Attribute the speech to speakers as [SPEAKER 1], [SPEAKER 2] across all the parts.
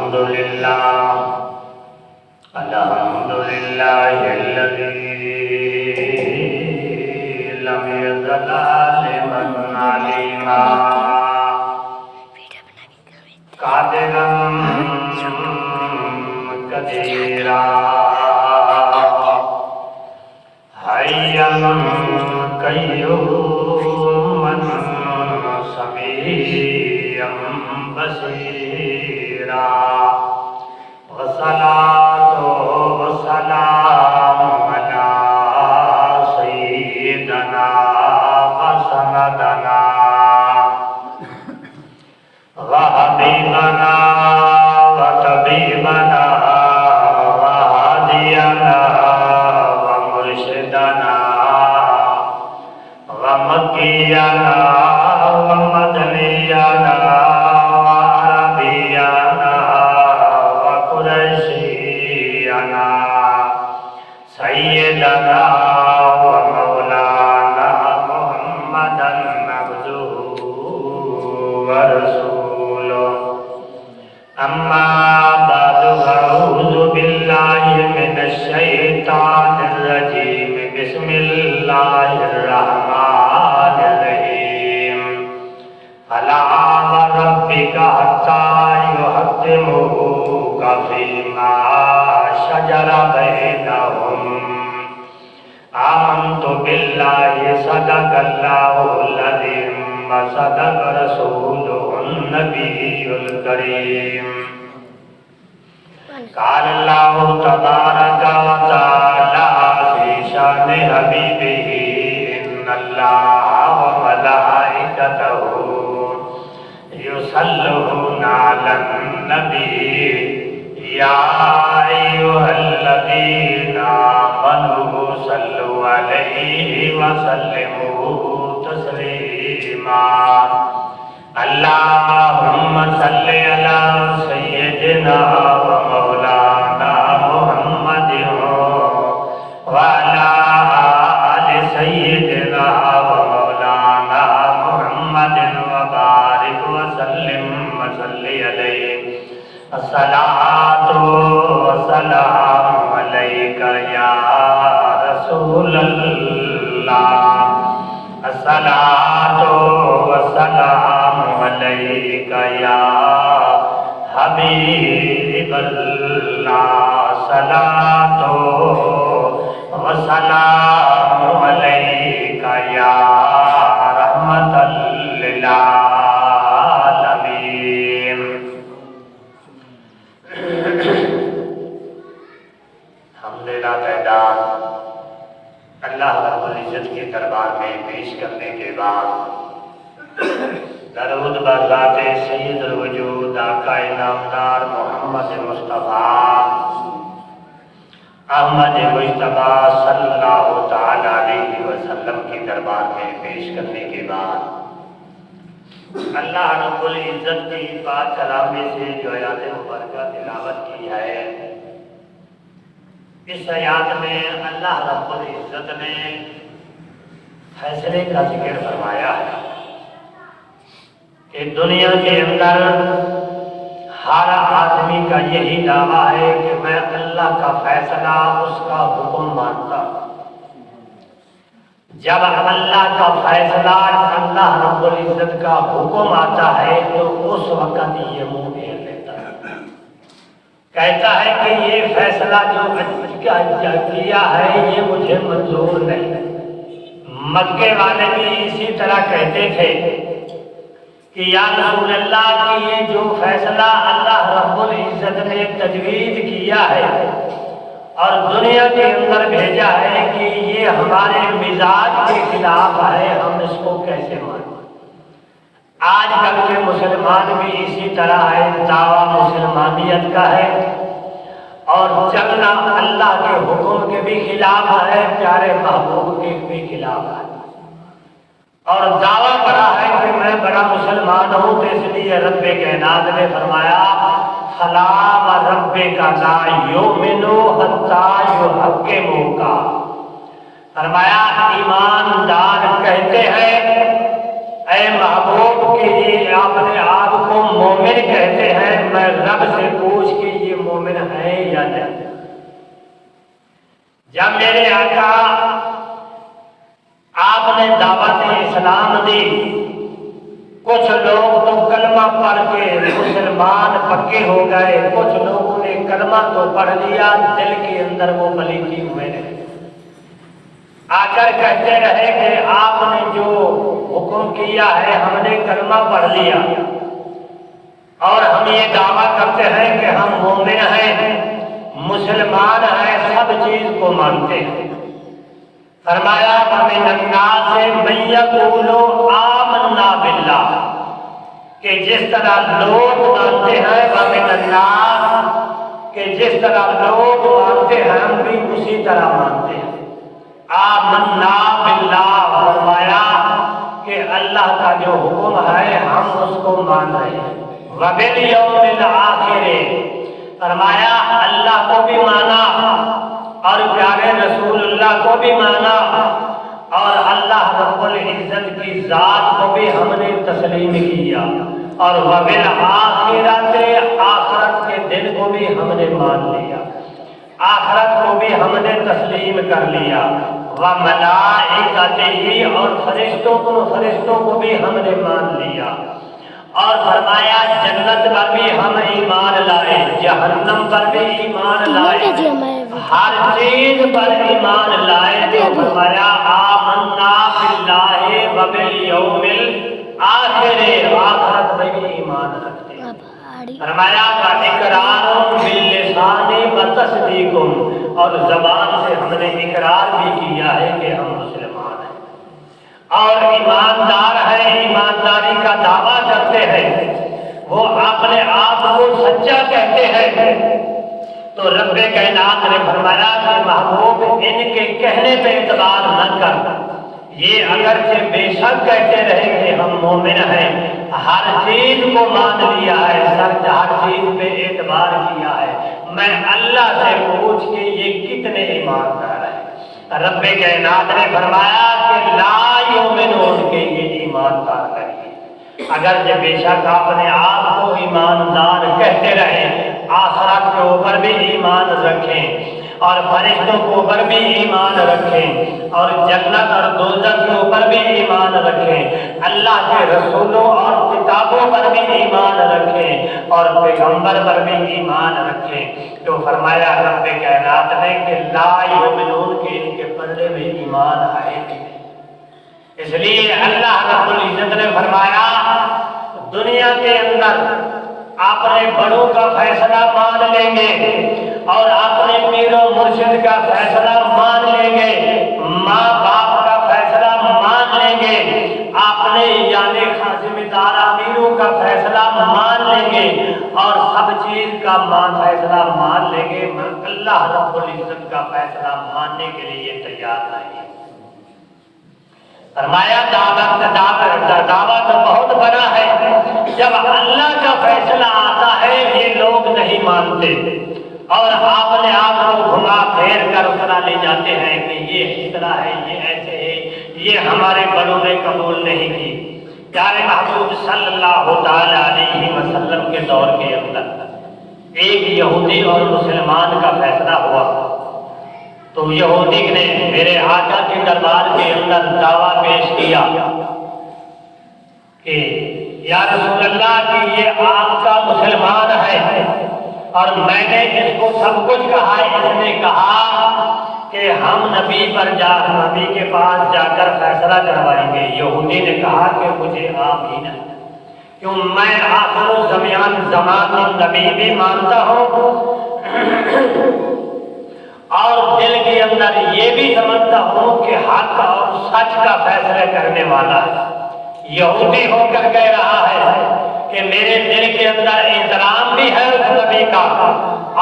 [SPEAKER 1] الحمد لله الذي لم يزل عالما عليما قادرا قديرا حيا قيوما سميعا بصيرا والصلاة والسلام على سيدنا وسندنا وحبيبنا وطبيبنا وهادينا ومرشدنا ومكينا ومدنينا وعربينا وقريشينا سيدنا ومولانا محمدا عبده ورسوله أما بعد أعوذ بالله من الشيطان الرجيم بسم الله الرحمن الرحيم فلا وربك حتى يحكموك فيما شجر بينهم آمنت بالله صدق الله العظيم وصدق رسوله النبي الكريم قال الله تبارك وتعالى في شأن حبيبه إن الله وملائكته يصلون على النبي يا أيها الذين آمنوا صلوا عليه وسلموا تسليما اللهم صل على سيدنا ومولانا محمد وعلى آل سيدنا ومولانا محمد وبارك وسلم وصل عليه الصلاة والسلام عليك يا رسول الله الصلاة والسلام عليك يا حبيب الله صلاة والسلام عليك يا رحمة للعالمين حمدللہ تعداد اللہ رب العزت کے دربار میں پیش کرنے کے بعد درود بر ذات سید الوجود آقا نامدار محمد مصطفیٰ احمد مجتبیٰ صلی اللہ تعالی علیہ وسلم کے دربار میں پیش کرنے کے بعد اللہ رب العزت کی پاک کلام سے جو آیات مبارکہ تلاوت کی ہے، اس آیات میں اللہ رب العزت نے فیصلے کا ذکر فرمایا ہے کہ دنیا کے اندر ہر آدمی کا یہی دعویٰ ہے کہ میں اللہ کا فیصلہ، اس کا حکم مانتا ہوں۔ جب اللہ کا فیصلہ، اللہ رب العزت کا حکم آتا ہے تو اس وقت یہ منہ پھیر لیتا ہے، کہتا ہے کہ یہ فیصلہ جو کیا ہے یہ مجھے منظور نہیں۔ مکے والے بھی اسی طرح کہتے تھے کہ یا رسول اللہ کی یہ جو فیصلہ اللہ رب العزت نے تجویز کیا ہے اور دنیا کے اندر بھیجا ہے کہ یہ ہمارے مزاج کے خلاف ہے، ہم اس کو کیسے مانیں؟ آج کل کے مسلمان بھی اسی طرح ہے، دعویٰ مسلمانیت کا ہے اور چلنا اللہ کے حکم کے بھی خلاف ہے، پیارے محبوب کے بھی خلاف ہے، اور دعویٰ بڑا ہے کہ میں بڑا مسلمان ہوں۔ تو اس لیے رب کائنات نے فرمایا فلا وربک لا یؤمنوا حتی یحکموک، فرمایا ایماندار کہتے ہیں اے محبوب کہ یہ اپنے آپ کو مومن کہتے ہیں، میں رب سے پوچھ جب میرے آقا آپ نے دعوت اسلام دی، کچھ لوگ تو کلمہ پڑھ کے مسلمان پکے ہو گئے، کچھ لوگوں نے کلمہ تو پڑھ لیا، دل کے اندر وہ پلیتی ہوئے رہے، آ کر کہتے رہے کہ آپ نے جو حکم کیا ہے ہم نے کلمہ پڑھ لیا اور ہم یہ دعویٰ کرتے ہیں کہ ہم مومن ہیں، مسلمان ہیں، سب چیز کو مانتے ہیں۔ فرمایا وَمِنَ النَّاسِ مَن يَقُولُ آمَنَّا بِاللَّهِ، کہ جس طرح لوگ مانتے ہیں، وَمِنَ النَّاسِ، کہ جس طرح لوگ مانتے ہیں ہم بھی اسی طرح مانتے ہیں۔ آمنا باللہ، فرمایا کہ اللہ کا جو حکم ہے ہم اس کو مان رہے ہیں۔ وَبِالْيَوْمِ الْآخِرِ، فرمایا اللہ کو بھی مانا اور پیارے رسول اللہ کو بھی مانا اور اللہ رب العزت کی ذات کو بھی ہم نے تسلیم کیا، اور وَبِالْآخِرَةِ، آخرت کے دن کو بھی ہم نے مان لیا، آخرت کو بھی ہم نے تسلیم کر لیا، وَمَلَائِكَتِهِ، اور فرشتوں کو بھی ہم نے مان لیا، اور فرمایا جنت پر بھی ہم ایمان لائے، جہنم پر بھی ایمان لائے، ہر چیز پر ایمان لائے۔ تو فرمایا آمنا باللہ وبالیوم الآخر، آخرت میں بھی ایمان رکھتے ہیں۔ فرمایا اقرار باللسان وتصدیق، اور زبان سے ہم نے اقرار بھی کیا ہے کہ ہم مسلمان ہیں اور ایماندار ہیں، ایمانداری کا دعویٰ کرتے ہیں، وہ اپنے آپ کو سچا کہتے ہیں۔ تو رب کائنات نے فرمایا کہ محبوب ان کے کہنے پہ اعتبار نہ کر، یہ اگرچہ بے شک کہتے رہے کہ ہم مومن ہیں، ہر چیز کو مان لیا ہے، ہر چیز پہ اعتبار کیا ہے، میں اللہ سے پوچھ کہ یہ کتنے ایماندار ہیں۔ رب کائنات نے فرمایا کہ لا یؤمنون، کہ یہ ایماندار نہیں، اگر جب بے شک آپ نے آپ کو ایماندار کہتے رہے، آخرت کے اوپر بھی ایمان رکھیں اور فرشتوں کے اوپر بھی ایمان رکھیں اور جنت اور دوزخ کے اوپر بھی ایمان رکھیں، اللہ کے رسولوں اور کتابوں پر بھی ایمان رکھیں اور پیغمبر پر بھی ایمان رکھیں، تو فرمایا رب کائنات نے کہ لا یؤمنون، کہ ان کے پلے میں ایمان آئے گی۔ اس لیے اللہ رب العزت نے فرمایا دنیا کے اندر اپنے بڑوں کا فیصلہ مان لیں گے اور اپنے پیر و مرشد کا فیصلہ مان لیں گے، ماں باپ کا فیصلہ مان لیں گے، اپنے یعنی ذمہ دار امیروں کا فیصلہ مان لیں گے اور سب چیز کا فیصلہ مان لیں گے، اللہ رب العزت کا فیصلہ ماننے کے لیے تیار نہیں۔ فرمایا دعویٰ تو بہت بڑا ہے، جب اللہ کا فیصلہ آتا ہے یہ لوگ نہیں مانتے اور آپ نے آپ کو گھما پھیر کر اتنا لے جاتے ہیں کہ یہ اس طرح ہے، یہ ایسے ہے، یہ ہمارے بڑوں نے قبول نہیں کی۔ پیارے محبوب صلی اللہ تعالی علیہ وسلم کے دور کے اندر ایک یہودی اور مسلمان کا فیصلہ ہوا، تو یہودی نے میرے آقا کے دربار کے اندر دعویٰ پیش کیا کہ یا رسول اللہ کہ یہ آپ کا مسلمان ہے اور میں نے اس کو سب کچھ کہا، اس نے کہا کہ ہم نبی کے پاس جا کر فیصلہ کروائیں گے۔ یہودی نے کہا کہ مجھے آپ ہی نہ، کیوں میں آخر زمان نبی بھی مانتا ہوں اور دل کے اندر یہ بھی سمجھتا ہوں کہ حق اور سچ کا فیصلہ کرنے والا ہے۔ یہودی ہو کر کہہ رہا ہے کہ میرے دل کے اندر احترام بھی ہے اس نبی کا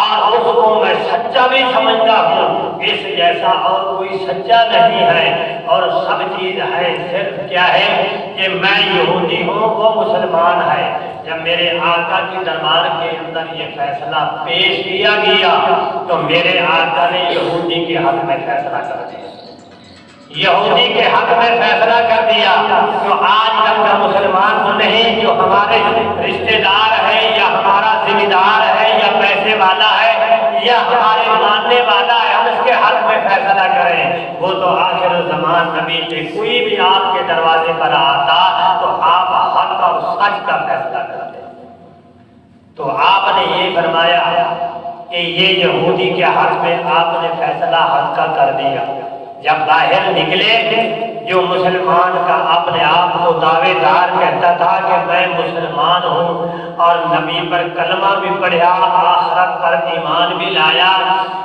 [SPEAKER 1] اور اس کو میں سچا بھی سمجھتا ہوں، اس جیسا اور کوئی سچا نہیں ہے، اور سب چیز ہے صرف کیا ہے کہ میں یہودی ہوں وہ مسلمان ہے۔ جب میرے آقا کی دربار کے اندر یہ فیصلہ پیش کیا گیا تو میرے آقا نے یہودی کے حق میں فیصلہ کر دیا، یہودی کے حق میں فیصلہ کر دیا۔ جو آج تک کا مسلمان تو نہیں، جو ہمارے رشتہ دار ہے یا ہمارا ذمہ دار ہے یا پیسے والا ہے یا ہمارے ماننے والا ہے، ہم اس کے حق میں فیصلہ کریں، وہ تو آخر زمان نبی تھے، کوئی بھی آپ کے دروازے پر آتا تو آپ حق اور سچ کا فیصلہ کرتے۔ تو آپ نے یہ فرمایا کہ یہ یہودی کے حق میں آپ نے فیصلہ حق کا کر دیا۔ جب باہر نکلے، جو مسلمان کا اپنے آپ کو دعوے دار کہتا تھا کہ میں مسلمان ہوں اور نبی پر کلمہ بھی پڑھا، آخرت پر ایمان بھی لایا،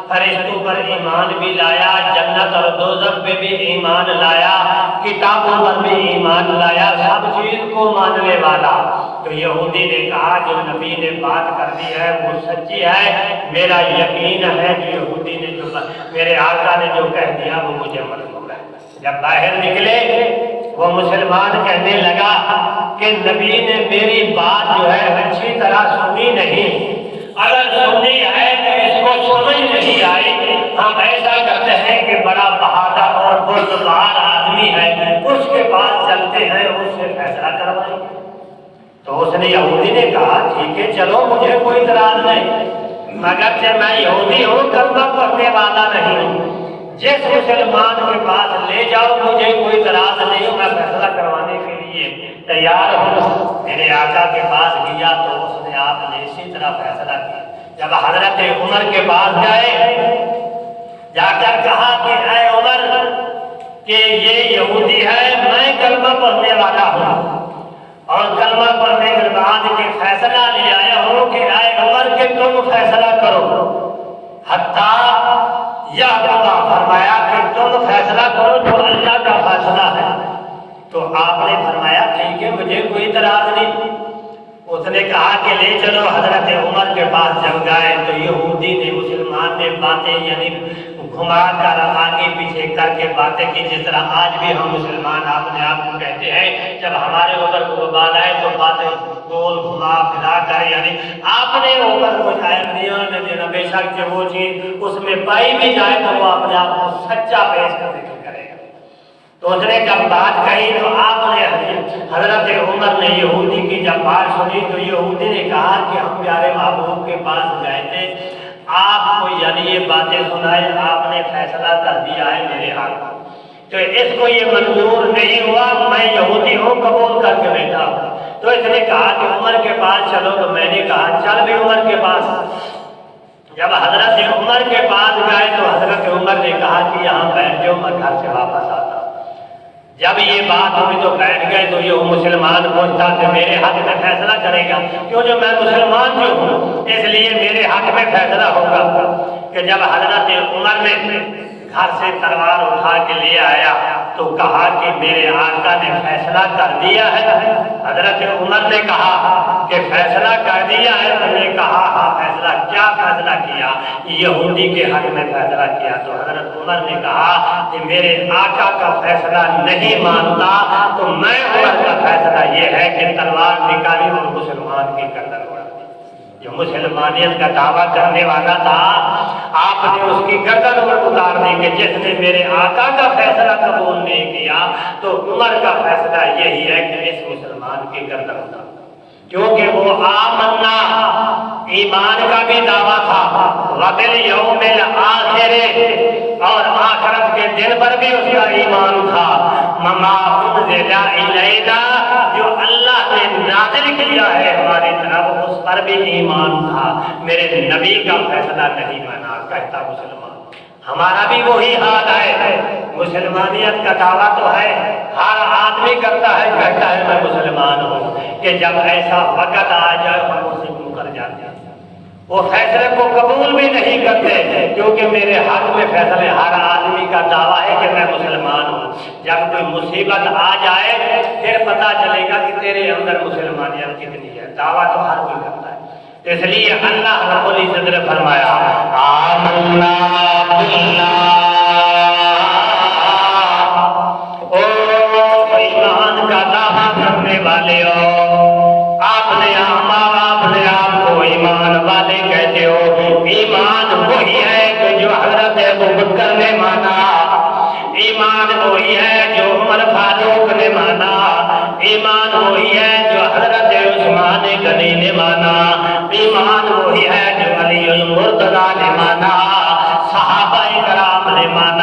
[SPEAKER 1] فرشتوں پر ایمان بھی لایا، جنت اور دوزخ پہ بھی ایمان لایا، کتابوں پر بھی ایمان لایا، سب چیز کو ماننے والا، تو یہودی نے کہا جو نبی نے بات کر دی ہے وہ سچی ہے، میرا یقین ہے کہ یہودی نے جو میرے آقا نے جو کہہ دیا وہ مجھے منظور ہے۔ جب باہر نکلے وہ مسلمان کہنے لگا کہ نبی نے میری بات جو ہے اچھی طرح سنی نہیں، اگر سنی ہے تو اس کو سمجھ نہیں آئی، ہم ایسا کرتے ہیں کہ بڑا بہادر اور بردبار آدمی ہے اس کے پاس چلتے ہیں، اس سے فیصلہ کروائیں۔ تو اس نے یہودی نے کہا ٹھیک ہے چلو، مجھے کوئی اعتراض نہیں، مگر جب میں یہودی ہوں کلمہ پڑھنے والا نہیں ہوں، جس مسلمان کے پاس لے جاؤ مجھے کوئی اعتراض نہیں ہوں، میں فیصلہ کروانے کے لیے تیار ہوں۔ میرے آقا کے پاس گیا تو اس نے آپ نے اسی طرح فیصلہ کیا۔ جب حضرت عمر کے پاس گئے، جا کر کہا کہ اے عمر کہ یہ یہودی ہے، میں کلمہ پڑھنے والا ہوں اور کلمہ پڑھنے کے بعد کے فیصلہ لے آیا ہوں کہ اے عمر کہ تم فیصلہ کرو، حتیٰ یا اللہ فرمایا کہ تم فیصلہ کرو جو اللہ کا فیصلہ ہے۔ تو آپ نے فرمایا ٹھیک ہے مجھے کوئی اعتراض نہیں۔ اس نے کہا کہ لے چلو حضرت عمر کے پاس جب گئے تو یہودی نے مسلمان نے باتیں یعنی گھما کر آگے پیچھے کر کے باتیں کی، جس طرح آج بھی ہم مسلمان اپنے آپ کو کہتے ہیں جب ہمارے اوپر کوئی بات آئے تو باتیں گول گھما پھرا کر یعنی آپ نے اوپر کچھ آئندیوں میں دینا، بے شک کہ وہ چیز اس میں پائی بھی جائے تو وہ اپنے آپ کو سچا پیش کرنے کو کرے گا۔ تو اس نے جب بات کہی تو آپ نے حضرت عمر نے یہودی کی جب بات سنی تو یہودی نے کہا کہ ہم پیارے محبوب کے پاس گئے تھے، آپ کو یعنی یہ باتیں سنائے، آپ نے فیصلہ کر دیا ہے میرے حق، تو اس کو یہ منظور نہیں ہوا، میں یہودی ہوں قبول کر کے بیٹھا ہوں۔ تو اس نے کہا کہ عمر کے پاس چلو، تو میں نے کہا چل بھی عمر کے پاس۔ جب حضرت عمر کے پاس گئے تو حضرت عمر نے کہا کہ یہاں بیٹھ جاؤ، میں گھر سے واپس آتا۔ جب یہ بات ہوئی تو بیٹھ گئے تو یہ مسلمان پہنچتا کہ میرے حق میں فیصلہ کرے گا، کیوں جو میں مسلمان جو ہوں اس لیے میرے حق میں فیصلہ ہوگا۔ کہ جب حضرت عمر نے گھر سے تلوار اٹھا کے لے آیا تو کہا کہ میرے آقا نے فیصلہ کر دیا ہے۔ حضرت عمر نے کہا کہ فیصلہ کر دیا ہے؟ انہوں نے کہا ہاں فیصلہ۔ کیا فیصلہ کیا؟ یہودی کے حق میں فیصلہ کیا۔ تو حضرت عمر نے کہا کہ میرے آقا کا فیصلہ نہیں مانتا تو میں عمر کا فیصلہ یہ ہے کہ تلوار نکالی اور مسلمان کی گردن اڑا دی۔ جو مسلمانیت کا دعویٰ کرنے والا تھا آپ نے اس کی گردن اتار دی کہ جس نے میرے آقا کا فیصلہ قبول نہیں کیا تو عمر کا فیصلہ یہی ہے کہ اس مسلمان کی گردن اتار، کیونکہ وہ آمنا ایمان کا بھی دعویٰ تھا، وبالیوم الآخر اور آخرت کے دن پر بھی اس کا ایمان تھا، مما انزل الینا جو اللہ نے نازل کیا ہے ہماری طرف اس پر بھی ایمان تھا، میرے نبی کا فیصلہ نہیں مانا کہتا مسلمان۔ ہمارا بھی وہی حال ہے، مسلمانیت کا دعویٰ تو ہے، ہر آدمی کرتا ہے کہتا ہے میں مسلمان ہوں، کہ جب ایسا وقت آ جائے ہم اسے منکر جاتے ہیں، وہ فیصلے کو قبول بھی نہیں کرتے، کیونکہ میرے حق میں فیصلے ہر آدمی کا دعویٰ ہے کہ میں مسلمان ہوں۔ جب کوئی مصیبت آ جائے پھر پتہ چلے گا کہ تیرے اندر مسلمانیت کتنی ہے، دعویٰ تو ہر کوئی کرتا ہے۔ اس لیے اللہ رب العزت نے فرمایا آمنا باللہ، او ایمان کا دعویٰ کرنے والے ہو، آپ نے آپ کو ایمان والے کہتے ہو، ایمان وہی ہے کہ جو حضرت ابوبکر نے مانا، ایمان وہی ہے جو عمر فاروق نے مانا، ایمان وہی ہے جو حضرت عثمان غنی نے مانا، ایمان وہی ہے جو علی المرتضیٰ نے مانا، صحابہ کرام نے مانا۔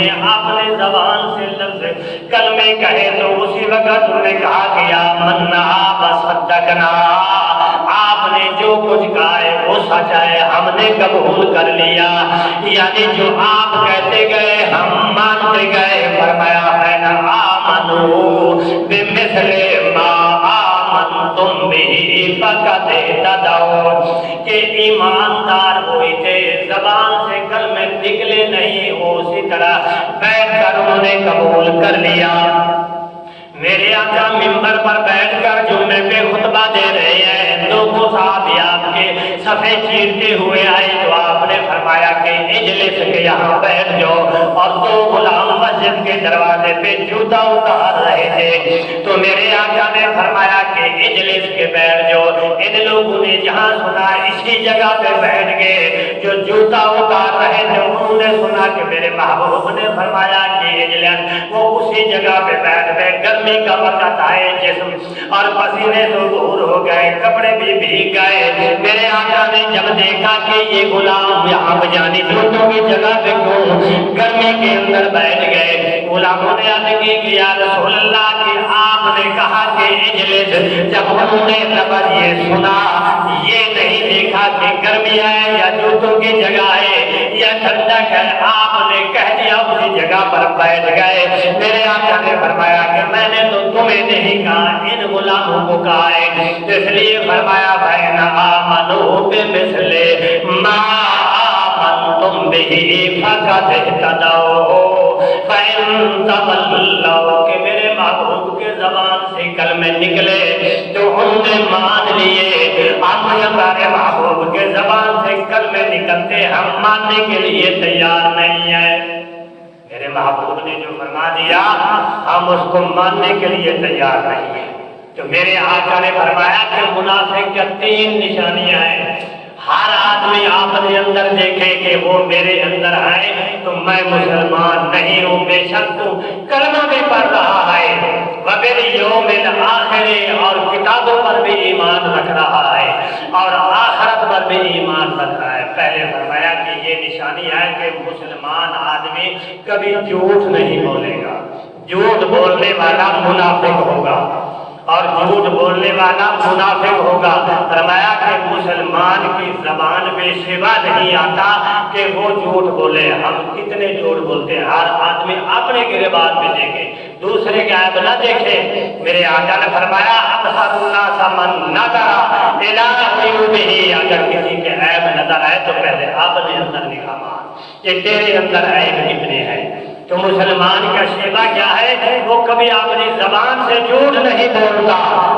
[SPEAKER 1] نے اپنے زبان سے لفظ کلمے کہے تو اسی وقت انہوں نے کہا کہ آمنا بصدقنا، آپ نے جو کچھ کہا ہے وہ سچ ہے، ہم نے قبول کر لیا، یعنی جو آپ کہتے گئے ہم مانتے گئے۔ فرمایا ہے نا آمنو بمثل ما آمنتم به فقد اهتدوا، کہ ایماندار ہوئے تھے، زبان سے کلمے نکلے نہیں، وہ اسی طرح بیٹھ کر انہوں نے قبول کر لیا۔ میرے آقا منبر پر بیٹھ کر جمعے پہ خطبہ دے رہے ہیں، لوگوں صحابی آپ کے صفے چیرتے ہوئے آئے تو آپ نے فرمایا کہ اجلس کے یہاں بیٹھ جاؤ، اور دو غلام مسجد کے دروازے پہ جوتا اتار رہے تھے تو میرے آقا نے فرمایا کہ اجلس کے بیٹھ جاؤ۔ ان لوگوں نے جہاں سنا اسی جگہ پہ بیٹھ گئے، جو جوتا اتار رہے تھے انہوں نے سنا کہ میرے محبوب نے فرمایا کہ اجلس، وہ اسی جگہ پہ بیٹھ گئے۔ گرمی کا وقت آئے، جسم اور پسینے تو دور ہو گئے، کپڑے بھی بھیگ گئے۔ میرے آقا نے جب دیکھا کہ یہ غلام یہاں بجانی جوتوں کی جگہ پہ کیوں گرمی کے اندر بیٹھ گئے، غلاموں نے عرض کی کہ یا رسول اللہ کہ آپ نے کہا کہ اجلس، جب انہوں نے لفظ یہ سنا، یہ نہیں دیکھا کہ گرمی ہے یا جوتوں کی جگہ ہے یا ٹھنڈک ہے، آپ نے کہہ دیا اسی جگہ پر بیٹھ گئے۔ میرے آقا نے فرمایا کہ میں نے تو تمہیں نہیں کہا، ان غلاموں کو کہا ہے، اس لیے فرمایا بھائینا آمنو بمثل ما آمنتم به فقد اهتدوا فإن تولوا، کہ میرے محبوب کے زبان سے کلمے نکلے تو انہوں نے مان لیے، ہم ہمارے محبوب کے زبان سے کلمے نکلتے ہم ماننے کے لیے تیار نہیں ہیں۔ میرے محبوب نے جو فرما دیا ہم اس کو ماننے کے لیے تیار نہیں ہیں۔ تو میرے آقا نے فرمایا کہ منافق کی 3 نشانیاں ہیں، ہر آدمی آپ نے اندر دیکھے کہ وہ میرے اندر آئے تو میں مسلمان نہیں ہوں، بے شک تو کلمہ بھی پڑھ رہا ہے، وبالیوم الآخر، اور کتابوں پر بھی ایمان رکھ رہا ہے اور آخرت پر بھی ایمان رکھ رہا ہے۔ پہلے فرمایا کہ یہ نشانی ہے کہ مسلمان آدمی کبھی جھوٹ نہیں بولے گا، جھوٹ بولنے والا منافق ہوگا اور جھوٹ بولنے والا منافق ہوگا۔ فرمایا کہ مسلمان کی زبان میں شیوا نہیں آتا کہ وہ جھوٹ بولے۔ ہم کتنے جھوٹ بولتے ہیں، ہر آدمی اپنے گریبان میں دیکھے، دوسرے کے عیب نہ دیکھے۔ میرے آقا نے فرمایا ابصر الناس من نظر الی عیوبہ، اگر کسی کے عیب نظر آئے تو پہلے اپنے اندر نگاہ مار کہ تیرے اندر عیب کتنے ہیں۔ تو مسلمان کا شیوا کیا ہے، وہ کبھی اپنی زبان سے جھوٹ نہیں بولتا،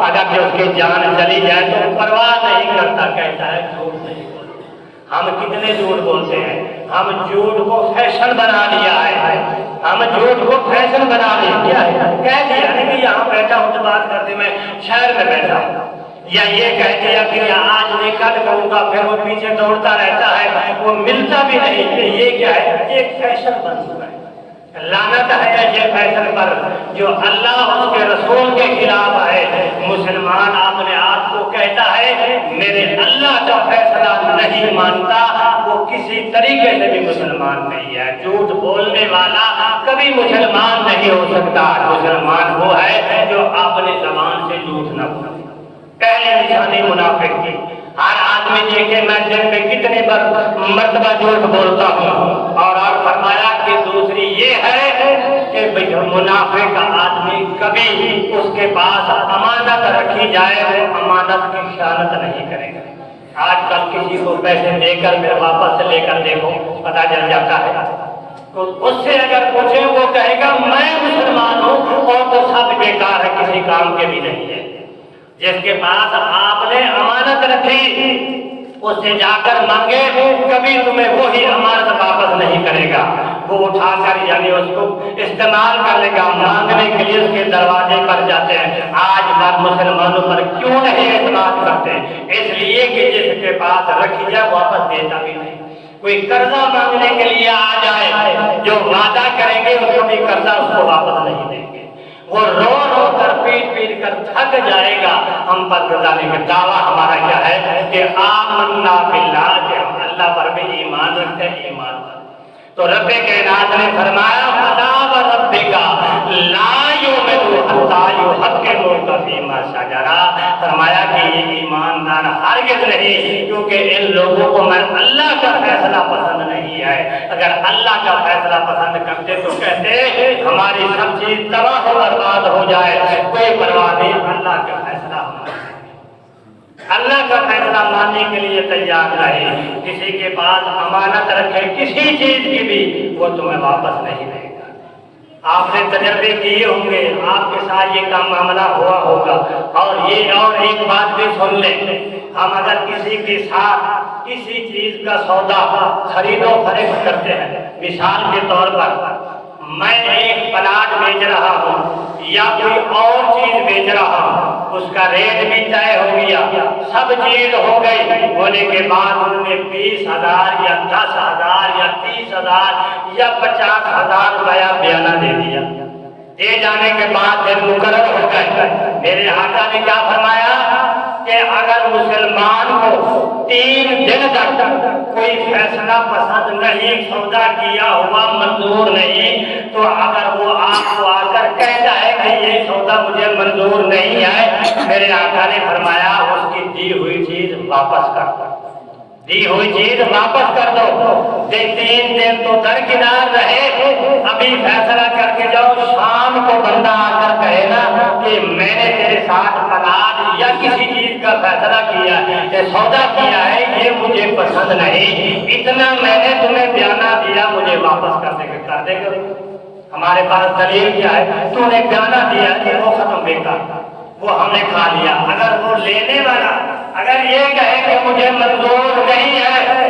[SPEAKER 1] اگر جو اس کی جان چلی جائے تو پرواہ نہیں کرتا، کہتا ہے جھوٹ نہیں بولتا۔ ہم کتنے جھوٹ بولتے ہیں، ہم جھوٹ کو فیشن بنا لیا ہے، ہم جھوٹ کو فیشن بنا لیا کیا ہے، کہہ دیا نہیں کہ یہاں بیٹھا ہوں تو بات کرتے میں شہر میں بیٹھا ہوں، یا یہ کہہ دیا کہ آج نہیں کل کروں گا، پھر وہ پیچھے دوڑتا رہتا ہے، وہ ملتا بھی نہیں۔ یہ کیا ہے، ایک فیشن بن چکا ہے۔ لعنت ہے یہ فیصل پر جو اللہ اس کے رسول کے خلاف ہے۔ مسلمان اپنے آپ کو کہتا ہے میرے اللہ کا فیصلہ نہیں مانتا، وہ کسی طریقے سے بھی مسلمان نہیں ہے۔ جھوٹ بولنے والا کبھی مسلمان نہیں ہو سکتا۔ مسلمان وہ ہے جو اپنی زبان سے جھوٹ نہ بولے۔ پہلی نشانی منافق کی، ہر آدمی دیکھے میں دن میں کتنی مرتبہ جھوٹ بولتا ہوں، اور فرمایا کہ دوسری یہ ہے کہ منافق کا آدمی کبھی اس کے پاس امانت رکھی جائے وہ امانت کی خیانت نہیں کرے گا۔ آج کل کسی کو پیسے دے کر پھر واپس لے کر دیکھو پتہ چل جاتا ہے، تو اس سے اگر پوچھے وہ کہے گا میں مسلمان ہوں اور تو سب بیکار ہے، کسی کام کے بھی نہیں ہے۔ جس کے پاس آپ نے امانت رکھی اس سے جا کر مانگے، کبھی تمہیں وہی امانت واپس نہیں کرے گا، وہ اٹھا کر یعنی اس کو استعمال کر لے گا، مانگنے کے لیے اس کے دروازے پر جاتے ہیں۔ آج بات مسلمانوں پر کیوں نہیں اعتماد کرتے؟ اس لیے کہ جس کے پاس رکھی جائے واپس دیتا بھی نہیں۔ کوئی قرضہ مانگنے کے لیے آ جائے، جو وعدہ کریں گے اس کو بھی قرضہ اس کو واپس نہیں دیں گے، وہ رو رو کر پیٹ پیٹ کر تھک جائے گا۔ ہم پر گزارنے کا دعویٰ ہمارا کیا ہے کہ آمنا باللہ، کہ ہم اللہ پر بھی ایمان رکھتے ہیں، ایمان پر۔ تو رب کائنات نے فرمایا فلا وربک لا یؤمنون حتی یحکموک فیما شجر، فرمایا کہ یہ ایماندار ہرگز نہیں، کیونکہ ان لوگوں کو میں اللہ کا فیصلہ پسند نہیں ہے۔ اگر اللہ کا فیصلہ پسند کرتے تو کہتے ہماری سب چیز تباہ و برباد ہو جائے، کوئی پرواہ نہیں، اللہ کا فیصلہ ہونا، اللہ کا فیصلہ ماننے کے لیے تیار رہے۔ کسی کے پاس امانت رکھے کسی چیز کی بھی، وہ تمہیں واپس نہیں دے گا۔ آپ نے تجربے کیے ہوں گے، آپ کے ساتھ یہ کا معاملہ ہوا ہوگا۔ اور ایک بات بھی سن لیں، ہم اگر کسی کے ساتھ کسی چیز کا سودا خرید و فروخت کرتے ہیں، مثال کے طور پر میں ایک پلاٹ بیچ رہا ہوں یا کوئی اور چیز بیچ رہا ہوں، اس کا ریٹ بھی طے ہو گیا، سب چیز ہو گئی، ہونے کے بعد انہوں نے 20,000 یا 10,000 یا 30,000 یا 50,000 روپیہ بیانہ دے دیا۔ دے جانے کے بعد دن مقرر ہو گئے، میرے آقا نے کیا فرمایا کہ اگر مسلمان کو 3 دن تک کوئی فیصلہ پسند نہیں، سودا کیا ہوا منظور نہیں، تو اگر وہ آپ کو آ کر کہتا ہے کہ یہ سودا مجھے منظور نہیں ہے، میرے آقا نے فرمایا اس کی دی ہوئی چیز واپس کر دو، دی ہوئی چیز واپس کر دو۔ 3 دن تو درکنار رہے، ابھی فیصلہ کر کے جاؤ، شام کو بندہ آ کر کہے نا کہ میں نے تیرے ساتھ پلاٹ یا کسی چیز کا فیصلہ کیا ہے، سودا کیا ہے، یہ مجھے پسند نہیں، اتنا میں نے تمہیں بیانہ دیا، مجھے واپس کر دے گا۔ ہمارے پاس دلیل کیا ہے؟ تو نے بیانہ دیا کہ وہ ختم بیکار، وہ ہم نے کھا لیا۔ اگر وہ لینے والا اگر یہ کہے کہ مجھے منظور نہیں ہے،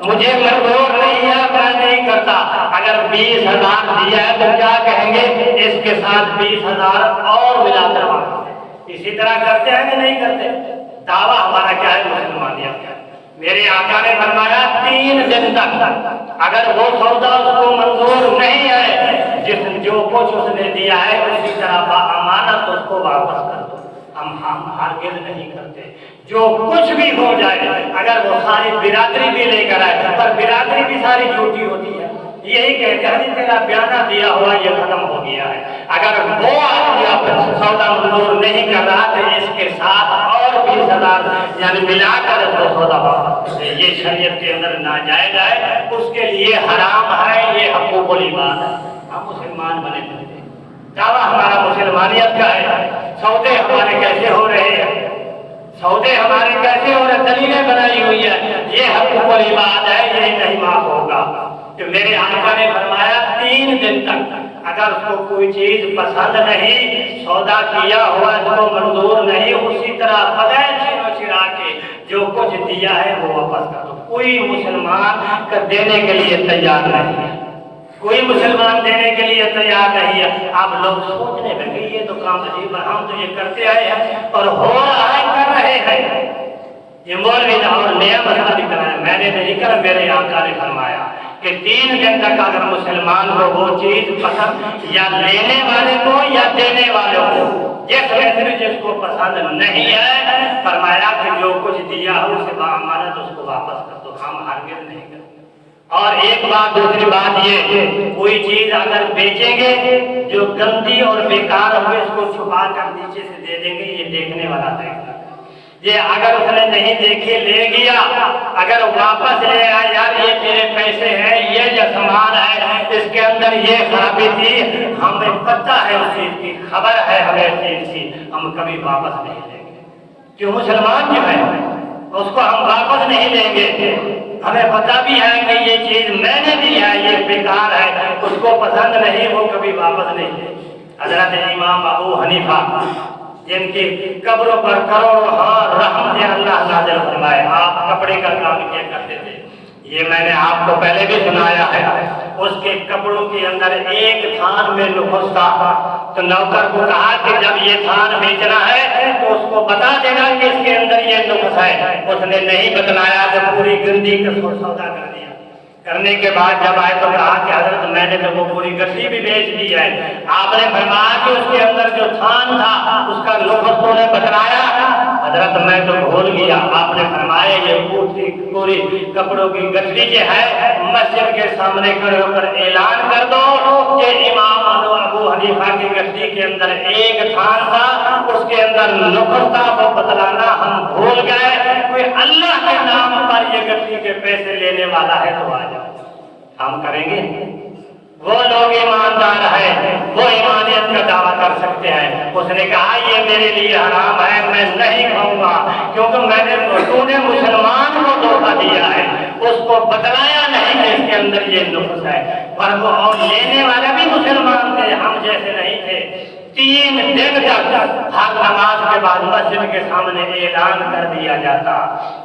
[SPEAKER 1] مجھے منظور نہیں ہے، میں نہیں کرتا، اگر 20,000 دیا ہے تو کیا کہیں گے؟ اس کے ساتھ 20,000 اور ملا کر واپس۔ اسی طرح کرتے ہیں کہ نہیں کرتے؟ دعویٰ ہمارا کیا ہے؟ مسلمانیت کا۔ میرے آقا نے فرمایا 3 دن تک اگر وہ سودا اس کو منظور نہیں ہے، جو کچھ اس نے دیا ہے اسی طرح امانت اس کو واپس کر دو۔ ہم ہرگز نہیں کرتے، جو کچھ بھی ہو جائے، اگر وہ ساری برادری بھی لے کر آئے، پر برادری بھی ساری جھوٹی ہوتی ہے، یہی کہتے ہیں تیرا بیانہ دیا ہوا یہ ختم ہو گیا ہے۔ اگر وہ آدمی سودا منظور نہیں کر رہا تو اس کے ساتھ اور 20,000 یعنی ملا کر اس کو سودا واپس دے۔ یہ شریعت کے اندر ناجائز ہے، اس کے لیے حرام ہے، یہ حقوق العباد ہے۔ ہم مسلمان بنے ہوئے ہیں، دعویٰ ہمارا مسلمانیت کا ہے۔ سودے ہمارے کیسے ہو رہے ہیں؟ سودے ہمارے کیسے ہو رہے ہیں؟ دلیلیں بنائی ہوئی ہے، یہ حقوق العباد ہے، یہ نہیں معاف ہوگا۔ کہ میرے آقا نے فرمایا 3 دن تک اگر اس کو کوئی چیز پسند نہیں، سودا کیا ہوا اس کو منظور نہیں، اسی طرح بغیر چھین و چھڑا کے جو کچھ دیا ہے وہ واپس کر دو۔ کوئی مسلمان کا دینے کے لیے تیار نہیں ہے، کوئی مسلمان دینے کے لیے تیار نہیں ہے۔ آپ لوگ سوچنے لگے یہ تو کام عجیب ہے، ہم تو یہ کرتے آئے ہیں اور ہو رہا ہے، کر رہے ہیں۔ یہ مولوی نے اور نیا مسئلہ بھی کرایا، میں نے نہیں کرا، میرے آقا نے فرمایا کہ 3 دن تک اگر مسلمان کو وہ چیز پسند یا لینے والے کو یا دینے والے کو جس کو پسند نہیں ہے، فرمایا کہ جو کچھ دیا ہو اسے بامانت اس کو واپس کر دو۔ ہم ہرگز نہیں کرتے۔ اور ایک بات، دوسری بات یہ، کوئی چیز اگر بیچیں گے جو گندی اور بیکار ہوئے اس کو چھپا کر نیچے سے دے دیں گے، یہ دیکھنے والا دے گا۔ یہ اگر اس نے نہیں دیکھے لے گیا، اگر واپس لے آیا، یار یہ تیرے پیسے ہیں، یہ جو سامان ہے اس کے اندر یہ خرابی تھی، ہمیں پتہ ہے اس چیز کی، خبر ہے ہمیں اس چیز کی، ہم کبھی واپس نہیں لیں گے۔ کیوں؟ مسلمان جو ہے اس کو ہم واپس نہیں لیں گے۔ ہمیں پتہ بھی ہے کہ یہ چیز میں نے دی ہے، یہ بیکار ہے، اس کو پسند نہیں، وہ کبھی واپس نہیں لیں گے۔ حضرت امام ابو حنیفہ جن کی قبروں پر کروڑوں رحمت اللہ نازل فرمائے، آپ کپڑے کا کام کیا کرتے تھے، یہ میں نے آپ کو پہلے بھی سنایا ہے۔ اس کے کپڑوں کے اندر ایک تھان میں نخس تھا، تو نوکر کو کہا کہ جب یہ تھان بیچنا ہے تو اس کو بتا دینا کہ اس کے اندر یہ نخس ہے۔ اس نے نہیں بتلایا تو پوری گندی کا سودا کر دیا۔ کرنے کے بعد جب آئے تو کہا کہ حضرت میں نے تو وہ پوری گٹھی بھی بیچ دی ہے۔ آپ نے فرمایا کہ اس کے اندر جو تھان تھا اس کا نخس تو نے بتلایا؟ حضرت میں تو بھول گیا، آپ نے فرمایا یہ پوری کپڑوں کی گٹھڑی جو ہے مسجد کے سامنے کھڑے ہو کر اعلان کر دو کہ امام ابو حنیفہ کی گٹھڑی کے اندر ایک تھان تھا، اس کے اندر نقص تھا، وہ بتلانا ہم بھول گئے، کوئی اللہ کے نام پر یہ گٹھڑی کے پیسے لینے والا ہے تو آ جاؤ، ہم کریں گے۔ وہ لوگ ایماندار ہیں، وہ ایمانیت کا دعویٰ کر سکتے ہیں۔ اس نے کہا یہ میرے لیے حرام ہے، میں نہیں کھاؤں گا، کیونکہ تو نے مسلمان کو دھوکہ دیا ہے، اس کو بتلایا نہیں کہ اس کے اندر یہ نقص ہے۔ پر وہ اور لینے والا بھی مسلمان تھے، ہم جیسے نہیں تھے۔ 3 دن تک ہر نماز کے بعد مسجد کے سامنے اعلان کر دیا جاتا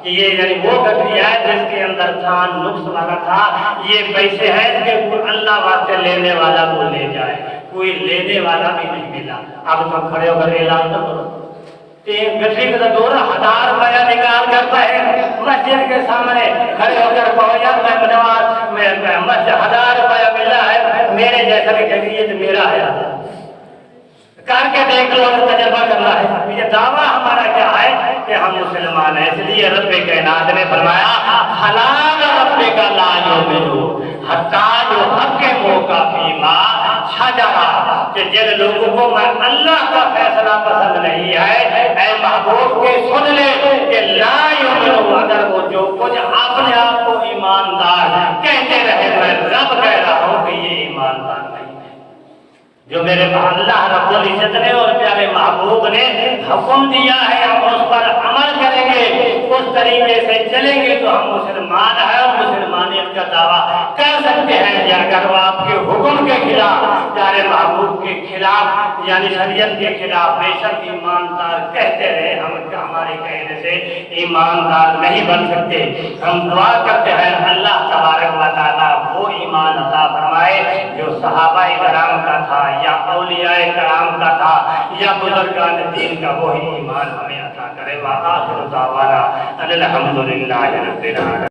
[SPEAKER 1] کہ یہ یعنی وہ گٹھڑی ہے جس کے اندر تھان نقص والا تھا، یہ پیسے ہے کہ اللہ واسطے لینے والا کو لے جائے، کوئی لینے والا بھی نہیں ملا۔ اب تو کھڑے ہو کر اعلان تو کرو، گٹھڑی کا 2000 روپیہ نکال کر مسجد کے سامنے کھڑے ہو کر کہو یار میں مسجد 1000 روپیہ ملا ہے، میرے جیسا کہ یہ تو میرا ہے، کر کے دیکھ لو، تجربہ کرنا ہے۔ یہ دعویٰ ہمارا کیا ہے کہ ہم مسلمان ہیں، اس لیے رب کائنات نے فرمایا حلال رب کا لا یؤمنو حتی یحکموک فیما شجر، کہ جن لوگوں کو میں اللہ کا فیصلہ پسند نہیں ہے، اے محبوب کے سن لے کہ لا یؤمنو، اگر وہ جو کچھ اپنے آپ کو ایماندار کہتے رہے، میں رب کہہ رہا ہوں کہ یہ ایماندار نہیں، جو میرے اللہ رب العزت نے اور پیارے محبوب نے حکم دیا ہے ہم اس پر عمل کریں گے، اس طریقے سے چلیں گے تو ہم مسلمان ہیں اور مسلمانیت کا دعویٰ کر سکتے ہیں۔ یا اگر وہ آپ کے حکم کے خلاف، پیارے محبوب کے خلاف یعنی شریعت کے خلاف بے شک ایماندار کہتے رہے، ہم ہمارے کہنے سے ایماندار نہیں بن سکتے۔ ہم دعا کرتے ہیں اللہ تبارک و تعالیٰ وہ ایمان عطا فرمائے جو صحابہ کرام کا تھا یا اولیاء کرام کا تھا یا بزرگان دین کا، وہی ایمان ہمیں عطا کرے۔ وآخر دعوانا ان الحمد للہ رب العالمین۔